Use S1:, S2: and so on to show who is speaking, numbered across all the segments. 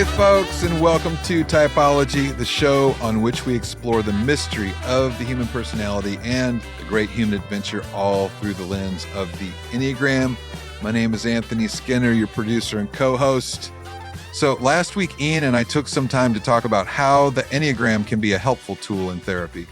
S1: Hey, folks, and welcome to Typology, the show on which we explore the mystery of the human personality and the great human adventure all through the lens of the Enneagram. My name is Anthony Skinner, your producer and co-host. So last week, Ian and I took some time to talk about how the Enneagram can be a helpful tool in therapy.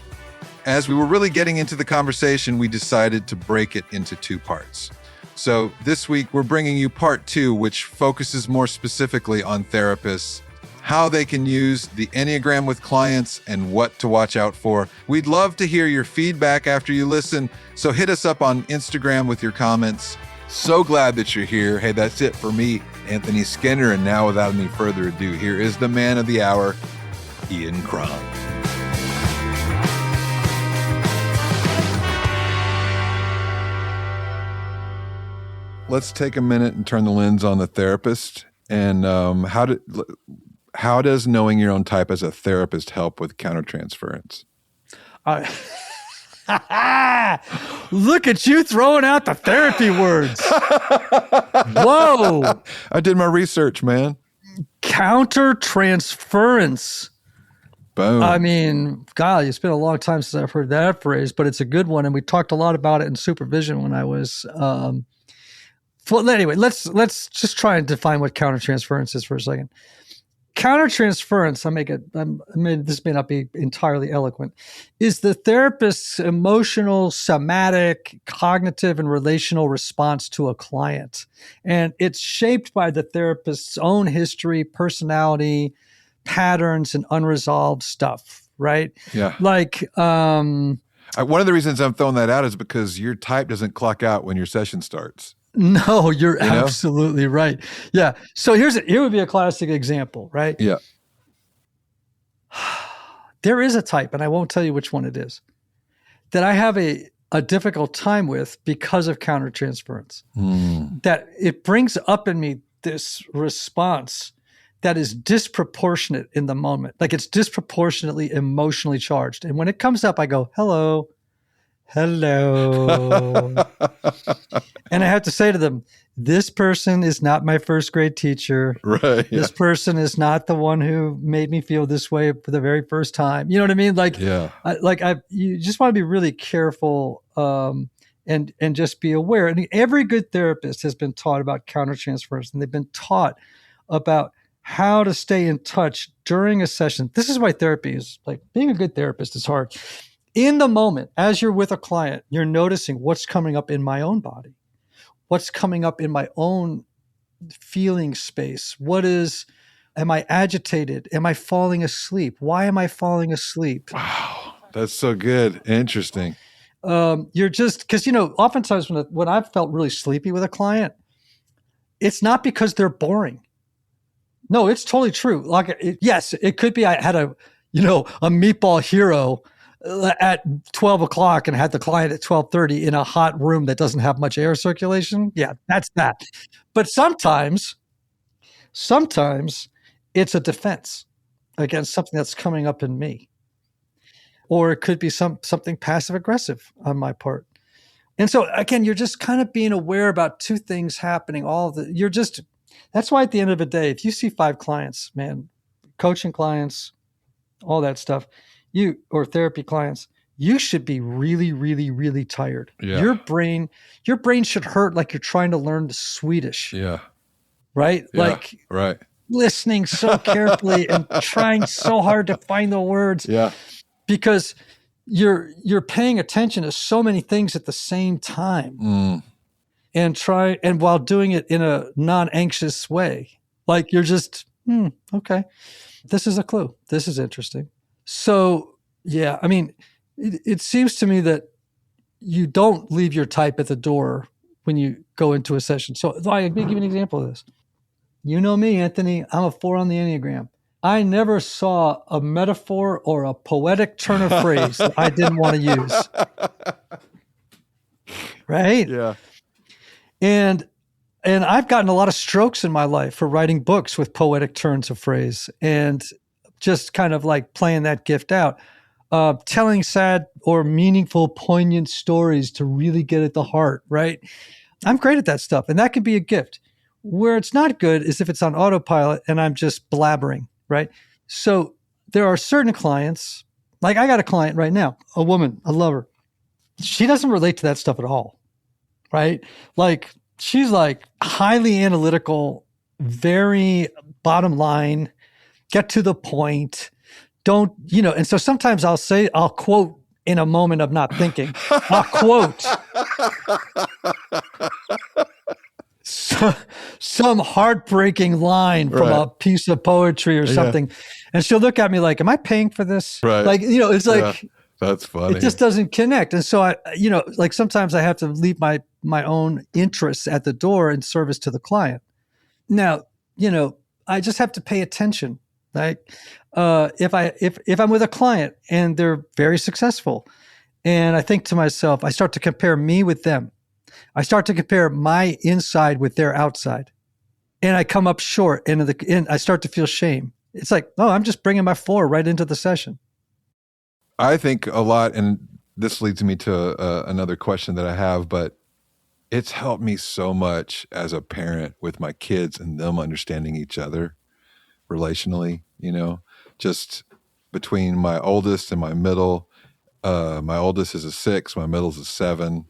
S1: As we were really getting into the conversation, we decided to break it into two parts. So this week, we're bringing you part two, which focuses more specifically on therapists, how they can use the Enneagram with clients, and what to watch out for. We'd love to hear your feedback after you listen, so hit us up on Instagram with your comments. So glad that you're here. Hey, that's it for me, Anthony Skinner. And now, without any further ado, here is the man of the hour, Ian Cron. Let's take a minute and turn the lens on the therapist. And how does knowing your own type as a therapist help with countertransference?
S2: Look at you throwing out the therapy words. Whoa.
S1: I did my research, man.
S2: Countertransference.
S1: Boom.
S2: I mean, God, it's been a long time since I've heard that phrase, but it's a good one. And we talked a lot about it in supervision when I was... Well, anyway, let's just try and define what countertransference is for a second. Countertransference, this may not be entirely eloquent, is the therapist's emotional, somatic, cognitive, and relational response to a client. And it's shaped by the therapist's own history, personality, patterns, and unresolved stuff, right?
S1: Yeah.
S2: Like,
S1: one of the reasons I'm throwing that out is because your type doesn't clock out when your session starts.
S2: No, you're absolutely right. Yeah. So here would be a classic example, right?
S1: Yeah.
S2: There is a type, and I won't tell you which one it is, that I have a difficult time with because of countertransference. That it brings up in me this response that is disproportionate in the moment. Like it's disproportionately emotionally charged. And when it comes up, I go, hello. And I have to say to them, this person is not my first grade teacher.
S1: Right. Yeah.
S2: This person is not the one who made me feel this way for the very first time. You know what I mean? Like,
S1: yeah.
S2: You just want to be really careful and just be aware. And every good therapist has been taught about countertransference, and they've been taught about how to stay in touch during a session. This is why therapy is like being a good therapist is hard. In the moment, as you're with a client, you're noticing what's coming up in my own body, what's coming up in my own feeling space. Am I agitated? Am I falling asleep? Why am I falling asleep?
S1: Wow, that's so good. Interesting.
S2: You're just, because, oftentimes when I've felt really sleepy with a client, it's not because they're boring. No, it's totally true. Yes, it could be I had a meatball hero at 12 o'clock and had the client at 12:30 in a hot room that doesn't have much air circulation. Yeah, that's that. But sometimes it's a defense against something that's coming up in me. Or it could be something passive aggressive on my part. And so again, you're just kind of being aware about two things happening. That's why at the end of the day, if you see 5 clients, man, coaching clients, all that stuff, or therapy clients, you should be really, really, really tired.
S1: Yeah.
S2: Your brain should hurt like you're trying to learn Swedish.
S1: Yeah.
S2: Right?
S1: Yeah. Right.
S2: Listening so carefully and trying so hard to find the words.
S1: Yeah.
S2: Because you're paying attention to so many things at the same time. And while doing it in a non-anxious way. Like you're just, okay. This is a clue. This is interesting. So, yeah, I mean, it seems to me that you don't leave your type at the door when you go into a session. So let me give you an example of this. You know me, Anthony, I'm a 4 on the Enneagram. I never saw a metaphor or a poetic turn of phrase that I didn't want to use. Right?
S1: Yeah.
S2: And I've gotten a lot of strokes in my life for writing books with poetic turns of phrase and just kind of like playing that gift out, telling sad or meaningful, poignant stories to really get at the heart, right? I'm great at that stuff. And that could be a gift. Where it's not good is if it's on autopilot and I'm just blabbering, right? So there are certain clients, like I got a client right now, a woman, I love her. She doesn't relate to that stuff at all, right? Like she's like highly analytical, very bottom line, get to the point. Don't, and so sometimes I'll quote in a moment of not thinking. I'll quote some heartbreaking line from a piece of poetry or something. And she'll look at me like, am I paying for this?
S1: Right.
S2: Like, it's like,
S1: that's funny.
S2: It just doesn't connect. And so like sometimes I have to leave my own interests at the door in service to the client. Now, I just have to pay attention. Like, if I'm with a client and they're very successful, and I think to myself, I start to compare me with them. I start to compare my inside with their outside, and I come up short. And I start to feel shame. It's like, oh, I'm just bringing my 4 right into the session.
S1: I think a lot, and this leads me to another question that I have, but it's helped me so much as a parent with my kids and them understanding each other relationally, just between my oldest and my middle. My oldest is a 6, my middle's a 7.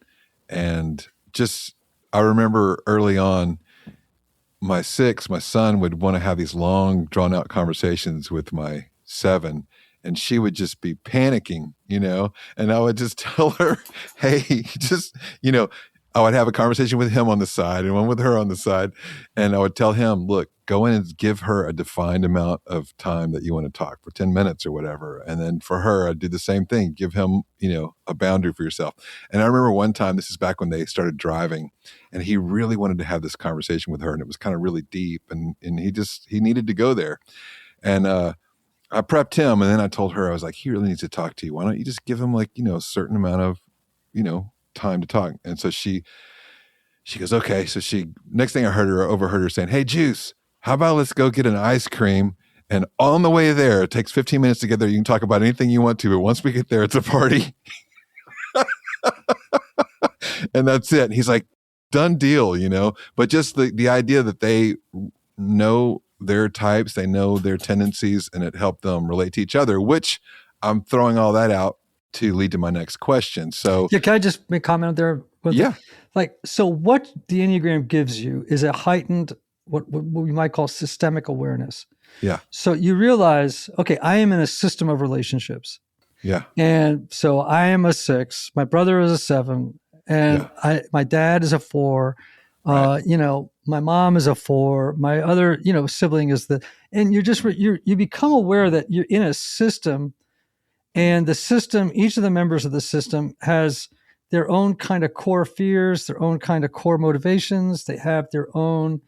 S1: And just, I remember early on, my 6, my son would want to have these long drawn out conversations with my 7, and she would just be panicking, and I would just tell her, hey, just, I would have a conversation with him on the side and one with her on the side. And I would tell him, look, go in and give her a defined amount of time that you want to talk for 10 minutes or whatever. And then for her, I'd do the same thing. Give him, a boundary for yourself. And I remember one time, this is back when they started driving, and he really wanted to have this conversation with her. And it was kind of really deep. And he needed to go there. And I prepped him. And then I told her, I was like, he really needs to talk to you. Why don't you just give him a certain amount of, time to talk. And so she goes, okay. So next thing I overheard her saying, hey, Juice, how about let's go get an ice cream? And on the way there, it takes 15 minutes to get there. You can talk about anything you want to, but once we get there, it's a party. And that's it. And he's like, done deal, but just the idea that they know their types, they know their tendencies, and it helped them relate to each other, which I'm throwing all that out to lead to my next question. So
S2: can I just make a comment there? So what the Enneagram gives you is a heightened, what we might call systemic awareness.
S1: Yeah.
S2: So you realize, okay, I am in a system of relationships.
S1: Yeah.
S2: And so I am a 6, my brother is a 7, and my dad is a 4. Right. My mom is a 4. My other, sibling is and you become aware that you're in a system. And the system, each of the members of the system has their own kind of core fears, their own kind of core motivations. They have their own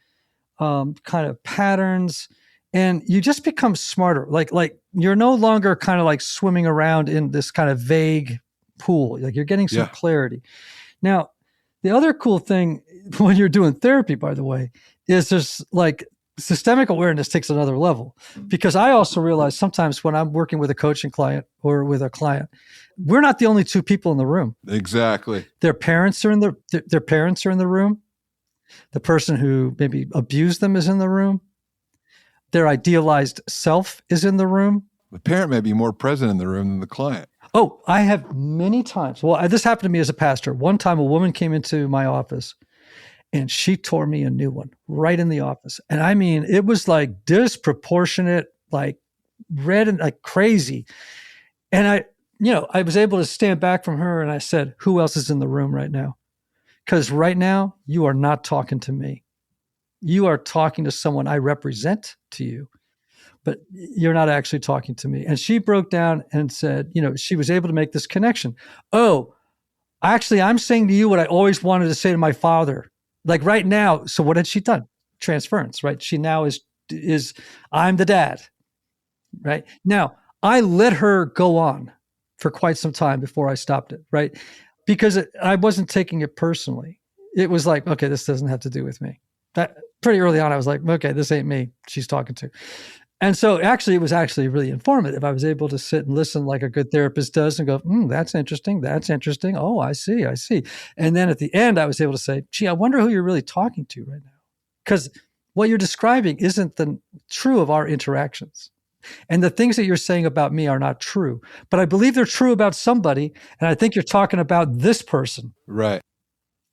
S2: kind of patterns, and you just become smarter. Like you're no longer kind of like swimming around in this kind of vague pool. Like you're getting some clarity. Now, the other cool thing when you're doing therapy, by the way, is there's like systemic awareness takes another level, because I also realize sometimes when I'm working with a coaching client or with a client, we're not the only 2 people in the room.
S1: Exactly.
S2: Their parents are in their parents are in the room. The person who maybe abused them is in the room. Their idealized self is in the room.
S1: The parent may be more present in the room than the client.
S2: Oh, I have many times. Well, this happened to me as a pastor. One time a woman came into my office and she tore me a new one right in the office. And I mean, it was like disproportionate, like red and like crazy. And I was able to stand back from her and I said, who else is in the room right now? Because right now you are not talking to me. You are talking to someone I represent to you, but you're not actually talking to me. And she broke down and said, she was able to make this connection. Oh, actually, I'm saying to you what I always wanted to say to my father. Like right now, so what had she done? Transference, right? She now is I'm the dad, right? Now, I let her go on for quite some time before I stopped it, right? Because I wasn't taking it personally. It was like, okay, this doesn't have to do with me. That pretty early on, I was like, okay, this ain't me she's talking to. And so actually, it was actually really informative. I was able to sit and listen like a good therapist does and go, that's interesting. That's interesting. Oh, I see. And then at the end, I was able to say, gee, I wonder who you're really talking to right now. Because what you're describing isn't true of our interactions. And the things that you're saying about me are not true, but I believe they're true about somebody. And I think you're talking about this person.
S1: Right.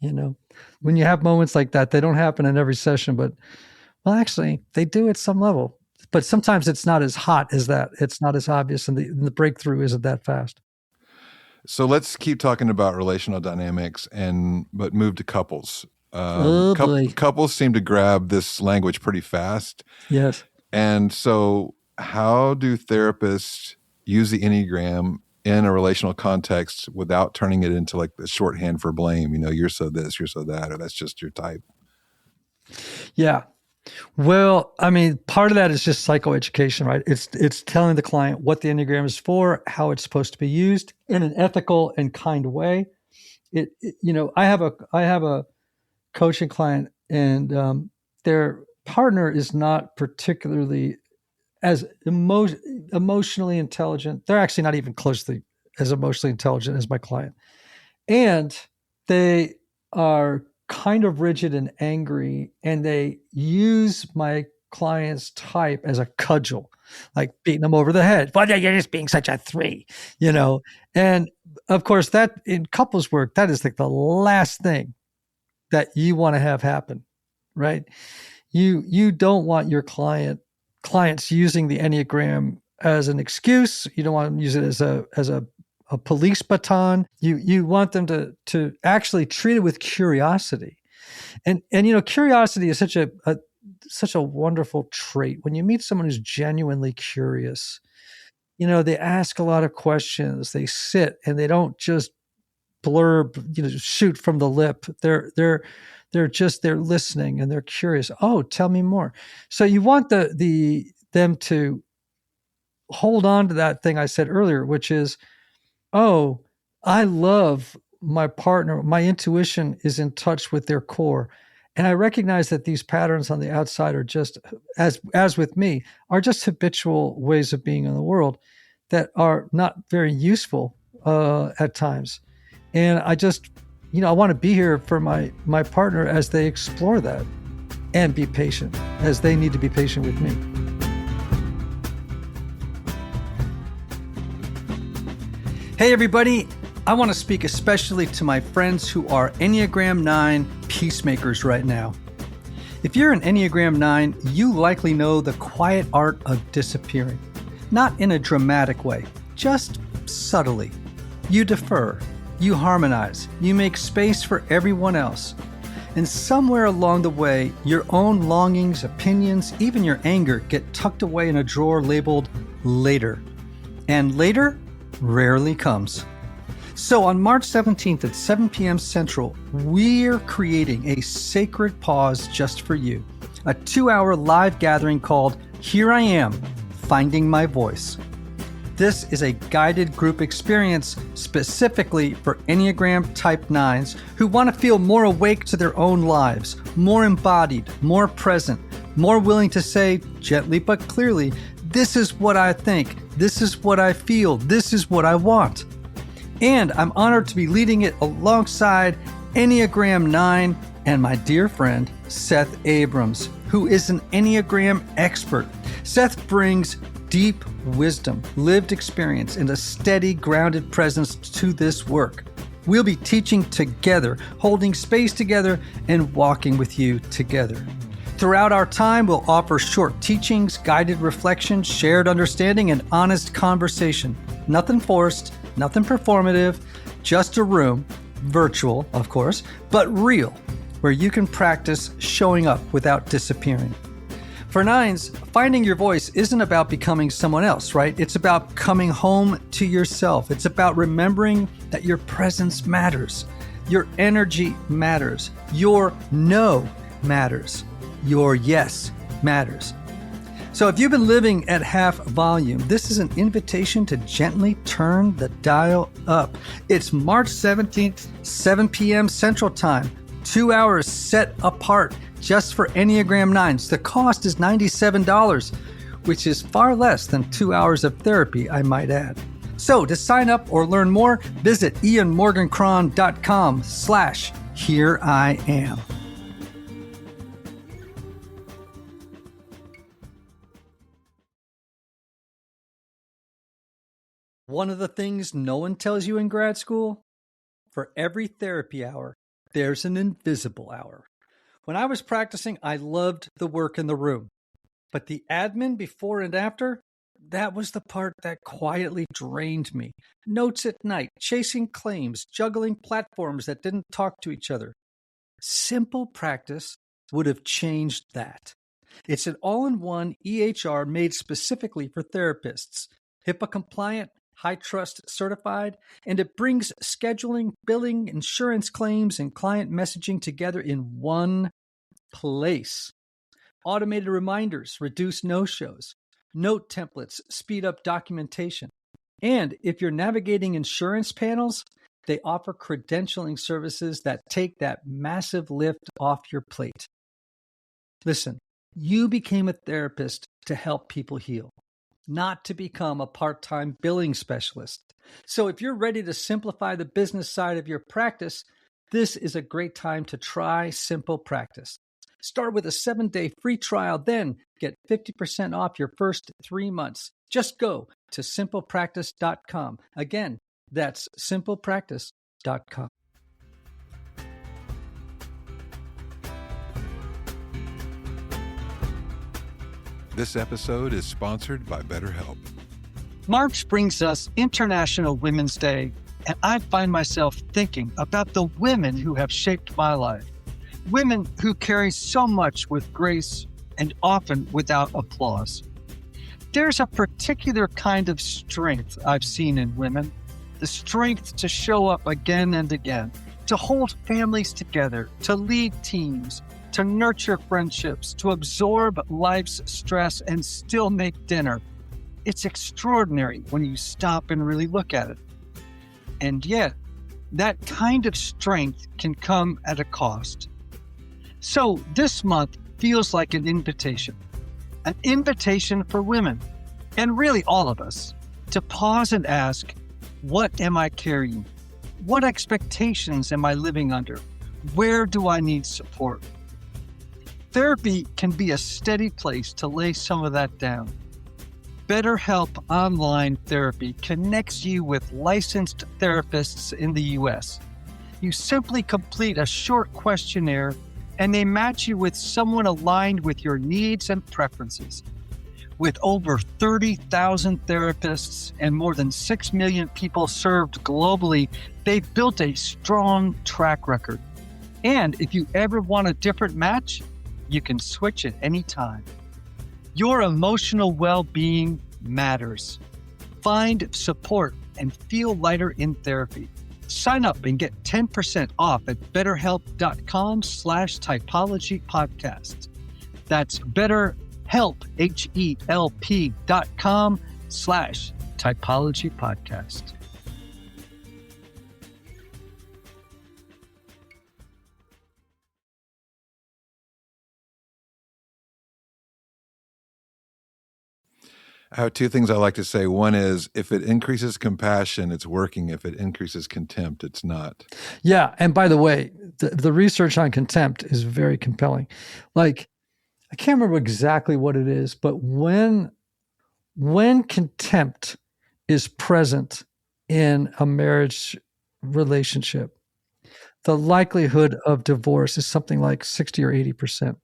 S2: When you have moments like that, they don't happen in every session, but well, actually they do at some level, but sometimes it's not as hot as that. It's not as obvious, and the breakthrough isn't that fast.
S1: So let's keep talking about relational dynamics but move to couples. Couples seem to grab this language pretty fast.
S2: Yes.
S1: And so how do therapists use the Enneagram in a relational context without turning it into like the shorthand for blame? You're so this, you're so that, or that's just your type.
S2: Yeah. Well, I mean, part of that is just psychoeducation, right? It's telling the client what the Enneagram is for, how it's supposed to be used in an ethical and kind way. I have a coaching client, and their partner is not particularly as emotionally intelligent. They're actually not even closely as emotionally intelligent as my client. And they are kind of rigid and angry, and they use my client's type as a cudgel, like beating them over the head. Well, you're just being such a 3, And of course, that in couples work, that is like the last thing that you want to have happen, right? You don't want your clients using the Enneagram as an excuse. You don't want them to use it as a police baton. You want them to actually treat it with curiosity. And curiosity is such a wonderful trait. When you meet someone who's genuinely curious, they ask a lot of questions. They sit and they don't just blurb, shoot from the lip. They're listening and they're curious. Oh, tell me more. So you want them to hold on to that thing I said earlier, which is, oh, I love my partner. My intuition is in touch with their core. And I recognize that these patterns on the outside are just, as with me, are just habitual ways of being in the world that are not very useful at times. And I just, I want to be here for my partner as they explore that, and be patient as they need to be patient with me. Hey, everybody. I want to speak especially to my friends who are Enneagram 9 peacemakers right now. If you're an Enneagram 9, you likely know the quiet art of disappearing. Not in a dramatic way, just subtly. You defer, you harmonize, you make space for everyone else. And somewhere along the way, your own longings, opinions, even your anger get tucked away in a drawer labeled later. And later rarely comes. So on March 17th at 7 p.m. Central, we're creating a sacred pause just for you. A 2-hour live gathering called Here I Am, Finding My Voice. This is a guided group experience specifically for Enneagram Type 9s who want to feel more awake to their own lives, more embodied, more present, more willing to say, gently but clearly, this is what I think, this is what I feel, this is what I want. And I'm honored to be leading it alongside Enneagram 9 and my dear friend, Seth Abrams, who is an Enneagram expert. Seth brings deep wisdom, lived experience, and a steady, grounded presence to this work. We'll be teaching together, holding space together, and walking with you together. Throughout our time, we'll offer short teachings, guided reflections, shared understanding, and honest conversation. Nothing forced, nothing performative, just a room, virtual, of course, but real, where you can practice showing up without disappearing. For 9s, finding your voice isn't about becoming someone else, right? It's about coming home to yourself. It's about remembering that your presence matters. Your energy matters. Your no matters. Your yes matters. So if you've been living at half volume, this is an invitation to gently turn the dial up. It's March 17th, 7 p.m. Central Time, 2 hours set apart just for Enneagram 9s. The cost is $97, which is far less than 2 hours of therapy, I might add. So to sign up or learn more, visit ianmorgancron.com/hereiam. One of the things no one tells you in grad school, for every therapy hour, there's an invisible hour. When I was practicing, I loved the work in the room, but the admin before and after, that was the part that quietly drained me. Notes at night, chasing claims, juggling platforms that didn't talk to each other. Simple practice would have changed that. It's an all-in-one EHR made specifically for therapists, HIPAA compliant, high trust certified, and it brings scheduling, billing, insurance claims, and client messaging together in one place. Automated reminders reduce no-shows. Note templates speed up documentation. And if you're navigating insurance panels, they offer credentialing services that take that massive lift off your plate. Listen, you became a therapist to help people heal, not to become a part-time billing specialist. So if you're ready to simplify the business side of your practice, this is a great time to try Simple Practice. Start with a 7-day free trial, then get 50% off your first 3 months. Just go to simplepractice.com. Again, that's simplepractice.com.
S1: This episode is sponsored by BetterHelp.
S3: March brings us International Women's Day, and I find myself thinking about the women who have shaped my life. Women who carry so much with grace and often without applause. There's a particular kind of strength I've seen in women, the strength to show up again and again, to hold families together, to lead teams, to nurture friendships, to absorb life's stress and still make dinner. It's extraordinary when you stop and really look at it. And yet, that kind of strength can come at a cost. So this month feels like an invitation for women, and really all of us, to pause and ask, what am I carrying? What expectations am I living under? Where do I need support? Therapy can be a steady place to lay some of that down. BetterHelp Online Therapy connects you with licensed therapists in the U.S. You simply complete a short questionnaire and they match you with someone aligned with your needs and preferences. With over 30,000 therapists and more than 6 million people served globally, they've built a strong track record. And if you ever want a different match, you can switch at any time. Your emotional well-being matters. Find support and feel lighter in therapy. Sign up and get 10% off at betterhelp.com/typologypodcast. That's BetterHelp, HELP.com/typologypodcast.
S1: I have two things I like to say. One is, if it increases compassion, it's working. If it increases contempt, it's not.
S2: Yeah. And by the way, the research on contempt is very compelling. Like, I can't remember exactly what it is, but when contempt is present in a marriage relationship, the likelihood of divorce is something like 60 or 80%.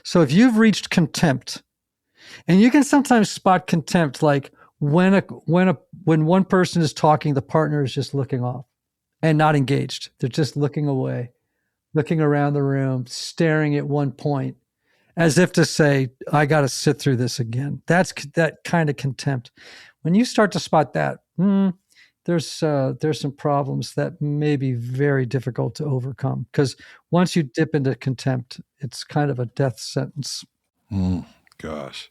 S2: So if you've reached contempt, and you can sometimes spot contempt, like when one person is talking, the partner is just looking off and not engaged. They're just looking away, looking around the room, staring at one point, as if to say, I got to sit through this again. That's that kind of contempt. When you start to spot that, there's some problems that may be very difficult to overcome, because once you dip into contempt, it's kind of a death sentence.
S1: Gosh.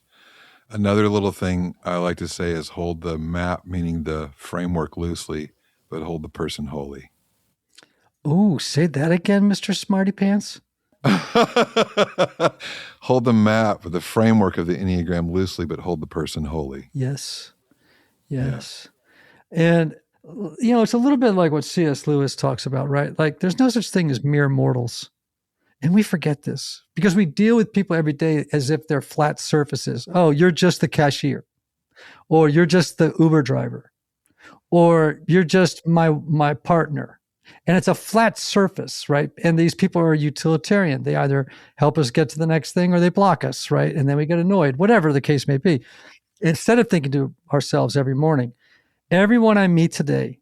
S1: Another little thing I like to say is hold the map, meaning the framework, loosely, but hold the person wholly.
S2: Oh, say that again, Mr. Smarty Pants.
S1: Hold the map, the framework of the Enneagram, loosely, but hold the person wholly.
S2: Yes. And, it's a little bit like what C.S. Lewis talks about, right? Like, there's no such thing as mere mortals. And we forget this because we deal with people every day as if they're flat surfaces. Oh, you're just the cashier, or you're just the Uber driver. or you're just my partner. And it's a flat surface, right? And these people are utilitarian. They either help us get to the next thing or they block us, right? And then we get annoyed, whatever the case may be. Instead of thinking to ourselves every morning, everyone I meet today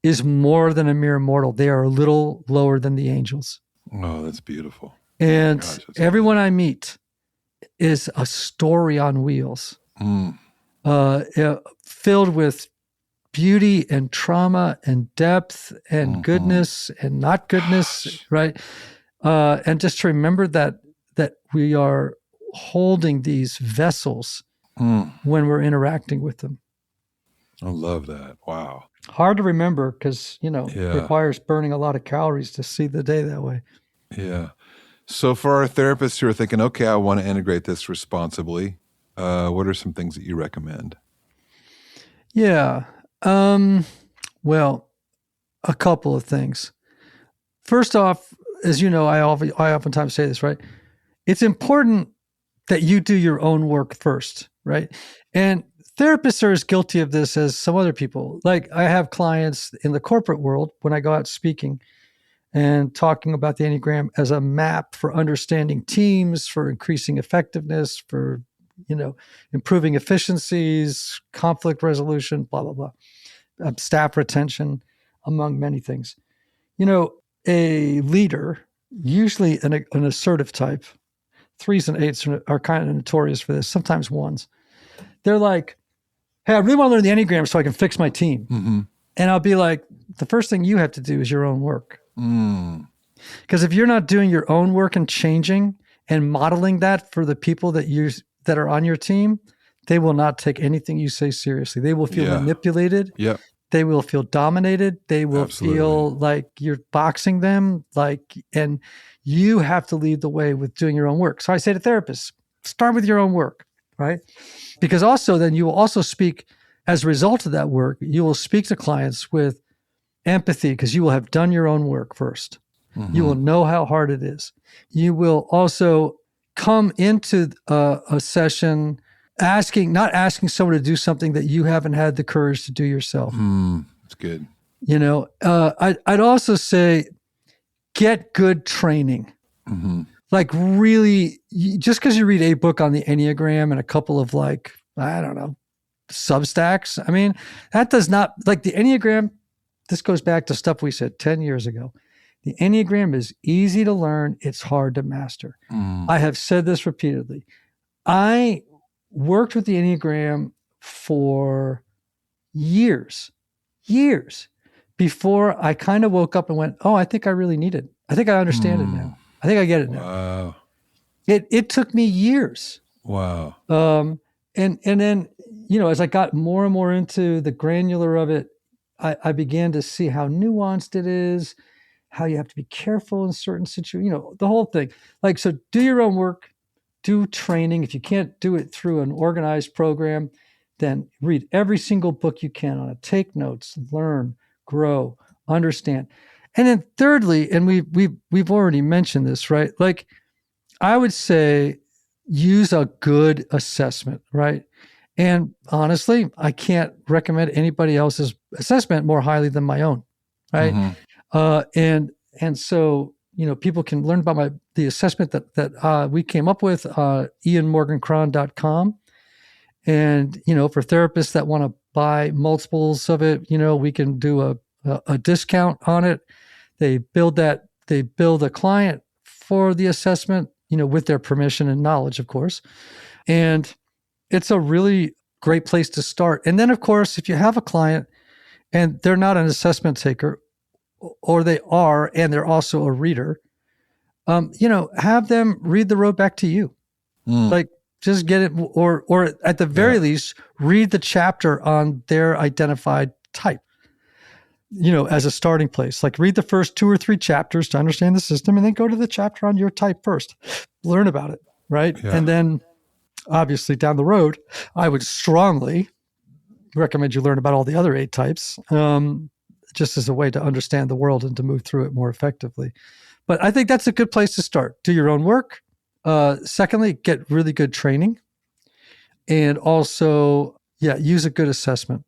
S2: is more than a mere mortal. They are a little lower than the angels.
S1: Oh, that's beautiful.
S2: And everyone I meet is a story on wheels, filled with beauty and trauma and depth and goodness and not goodness, right? And just to remember that we are holding these vessels when we're interacting with them.
S1: I love that. Wow.
S2: Hard to remember because, it requires burning a lot of calories to see the day that way.
S1: Yeah. So for our therapists who are thinking, okay, I want to integrate this responsibly, what are some things that you recommend?
S2: Yeah. Well, a couple of things. First off, as you know, I oftentimes say this, right? It's important that you do your own work first, right? And therapists are as guilty of this as some other people. Like I have clients in the corporate world when I go out speaking and talking about the Enneagram as a map for understanding teams, for increasing effectiveness, for, improving efficiencies, conflict resolution, blah, blah, blah, staff retention, among many things. A leader, usually an assertive type, 3s and 8s are kind of notorious for this, sometimes 1s. They're like, hey, I really want to learn the Enneagram so I can fix my team. Mm-hmm. And I'll be like, the first thing you have to do is your own work. Because if you're not doing your own work and changing and modeling that for the people that are on your team, they will not take anything you say seriously. They will feel manipulated.
S1: Yeah.
S2: They will feel dominated. They will feel like you're boxing them. And you have to lead the way with doing your own work. So I say to therapists, start with your own work, right? Because also then you will also speak as a result of that work, you will speak to clients with empathy because you will have done your own work first. Mm-hmm. You will know how hard it is. You will also come into a session not asking someone to do something that you haven't had the courage to do yourself.
S1: That's good.
S2: I'd also say get good training. Mm-hmm. Like really, just because you read a book on the Enneagram and a couple of Substacks, I mean, that does not, like the Enneagram, this goes back to stuff we said 10 years ago. The Enneagram is easy to learn. It's hard to master. I have said this repeatedly. I worked with the Enneagram for years before I kind of woke up and went, oh, I think I really need it. I think I understand it now. I think I get it now.
S1: Wow.
S2: It took me years.
S1: Wow.
S2: And then, as I got more and more into the granular of it, I began to see how nuanced it is, how you have to be careful in certain situations, the whole thing. So do your own work, do training. If you can't do it through an organized program, then read every single book you can on it. Take notes, learn, grow, understand. And then thirdly, and we've already mentioned this, right? I would say use a good assessment, right? And honestly, I can't recommend anybody else's assessment more highly than my own, right? Mm-hmm. And so, people can learn about the assessment that we came up with, ianmorgancron.com. And, for therapists that want to buy multiples of it, we can do a discount on it. They build a client for the assessment, with their permission and knowledge, of course. And it's a really great place to start. And then, of course, if you have a client and they're not an assessment taker, or they are, and they're also a reader, have them read the road back to you. Just get it, or at the very least, read the chapter on their identified type, as a starting place. Read the first 2 or 3 chapters to understand the system, and then go to the chapter on your type first. Learn about it, right? Yeah. And then, obviously, down the road, I would strongly recommend you learn about all the other 8 types, just as a way to understand the world and to move through it more effectively. But I think that's a good place to start. Do your own work. Secondly, get really good training. And also, use a good assessment.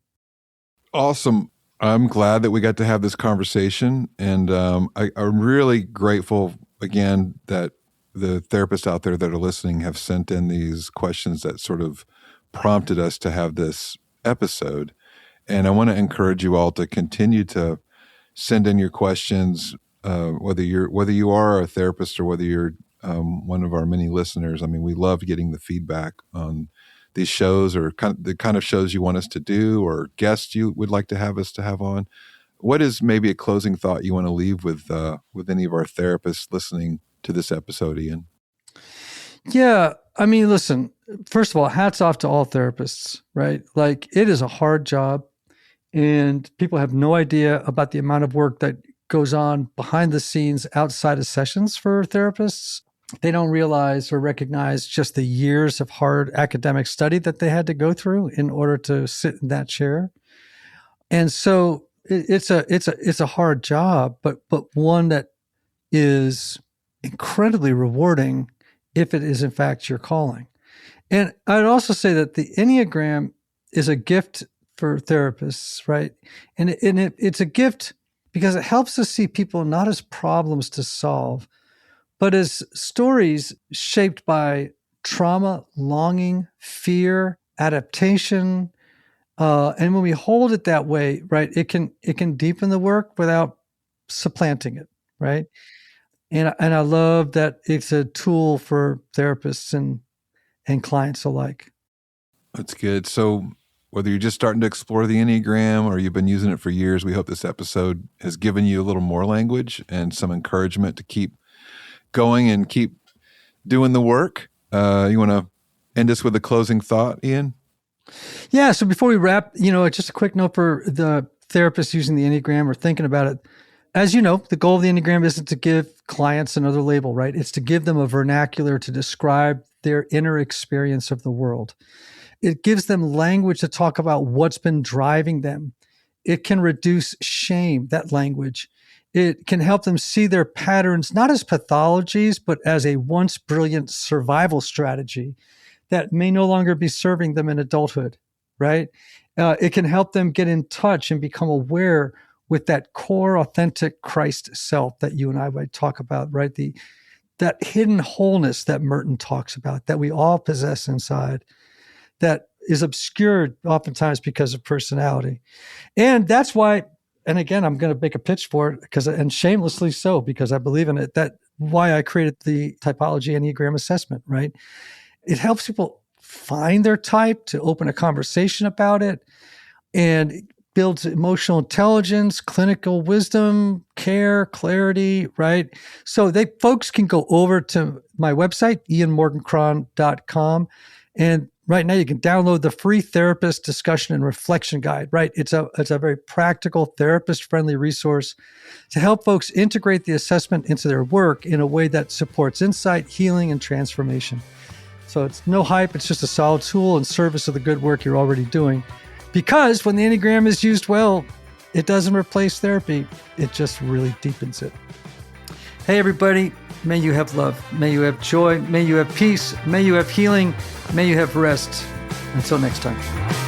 S1: Awesome. I'm glad that we got to have this conversation. And I'm really grateful, again, that the therapists out there that are listening have sent in these questions that sort of prompted us to have this episode. And I want to encourage you all to continue to send in your questions, whether you are a therapist or whether you're one of our many listeners. I mean, we love getting the feedback on these shows, or the kind of shows you want us to do, or guests you would like to have us to have on. What is maybe a closing thought you want to leave with any of our therapists listening to this episode, Ian?
S2: Yeah. I mean, listen, first of all, hats off to all therapists, right? Like, it is a hard job, and people have no idea about the amount of work that goes on behind the scenes outside of sessions for therapists. They don't realize or recognize just the years of hard academic study that they had to go through in order to sit in that chair. And so it's a hard job, but one that is incredibly rewarding if it is in fact your calling. And I'd also say that the Enneagram is a gift for therapists, right? And it's a gift because it helps us see people not as problems to solve, but as stories shaped by trauma, longing, fear, adaptation. And when we hold it that way, right, it can deepen the work without supplanting it, right? And I love that it's a tool for therapists and clients alike.
S1: That's good. So whether you're just starting to explore the Enneagram or you've been using it for years, we hope this episode has given you a little more language and some encouragement to keep going and keep doing the work. You want to end us with a closing thought, Ian?
S2: Yeah. So before we wrap, just a quick note for the therapists using the Enneagram or thinking about it. As you know, the goal of the Enneagram isn't to give clients another label, right? It's to give them a vernacular to describe their inner experience of the world. It gives them language to talk about what's been driving them. It can reduce shame, that language. It can help them see their patterns not as pathologies, but as a once brilliant survival strategy that may no longer be serving them in adulthood, right? It can help them get in touch and become aware with that core, authentic Christ self that you and I might talk about, right? That hidden wholeness that Merton talks about, that we all possess inside, that is obscured oftentimes because of personality. And that's why, and again, I'm going to make a pitch for it and shamelessly so, because I believe in it, that why I created the typology Enneagram assessment, right? It helps people find their type, to open a conversation about it, and builds emotional intelligence, clinical wisdom, care, clarity, right? So folks can go over to my website, ianmorgancron.com, and right now you can download the free therapist discussion and reflection guide, right? It's a very practical, therapist-friendly resource to help folks integrate the assessment into their work in a way that supports insight, healing, and transformation. So it's no hype. It's just a solid tool in service of the good work you're already doing. Because when the Enneagram is used well, it doesn't replace therapy. It just really deepens it. Hey, everybody. May you have love. May you have joy. May you have peace. May you have healing. May you have rest. Until next time.